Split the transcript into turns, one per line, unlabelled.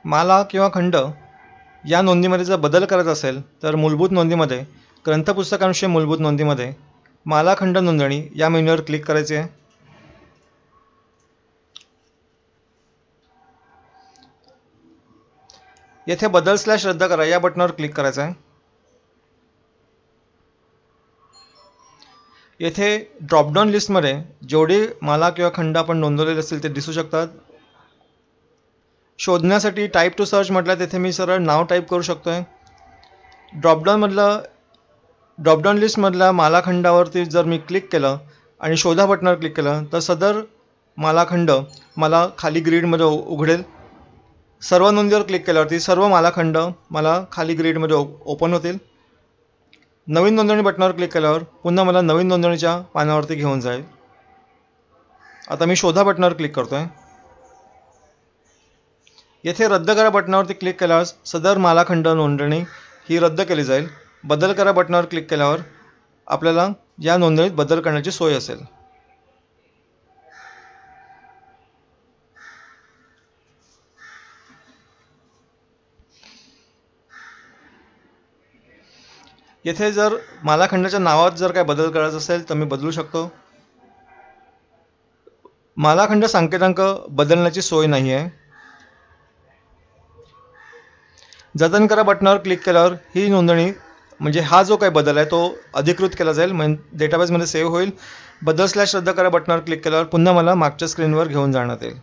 माला किंवा खंड या नोंदीमध्ये जर बदल करायचा असेल तर मूलभूत नोंदीमध्ये ग्रंथपुस्तकांविषयी मूलभूत नोंदीमध्ये माला खंड नोंदणी या मेन्यूवर क्लिक करायचे आहे. येथे बदल / रद्द करा या बटनावर क्लिक करायचं आहे. येथे ड्रॉपडाऊन लिस्टमध्ये जेवढे माला किंवा खंड आपण नोंदवलेले असतील ते दिसू शकतात. शोधण्यासाठी टाईप टू सर्च म्हटलं तेथे मी सरळ नाव टाईप करू शकतोय. ड्रॉपडाऊन लिस्टमधल्या मालाखंडावरती जर मी क्लिक केलं आणि शोधा बटनावर क्लिक केलं तर सदर मालाखंड मला खाली ग्रीडमध्ये उघडेल. सर्व नोंदीवर क्लिक केल्यावरती सर्व मालाखंड मला खाली ग्रीडमध्ये ओपन होतील. नवीन नोंदणी बटनावर क्लिक केल्यावर पुन्हा मला नवीन नोंदणीच्या पानावरती घेऊन जाईल. आता मी शोधा बटनावर क्लिक करतोय. येथे रद्द करा बटनावरती क्लिक केल्यावर सदर मालाखंड नोंदणी ही रद्द केली जाईल. बदल करा बटनावर क्लिक केल्यावर आपल्याला या नोंदणीत बदल करण्याची सोय असेल. येथे जर मालाखंडाच्या नावात जर काय बदल करायचा असेल तर मी बदलू शकतो. मालाखंड संकेतांक बदलण्याची सोय नाही आहे. जतन करा बटनावर क्लिक केल्यावर ही नोंदणी म्हणजे हा जो काही बदल आहे तो अधिकृत केला जाईल, म्हणजे डेटाबेसमध्ये सेव्ह होईल. बदल / रद्द करा बटनावर क्लिक केल्यावर पुन्हा मला मागच्या स्क्रीनवर घेऊन जाण्यात येईल.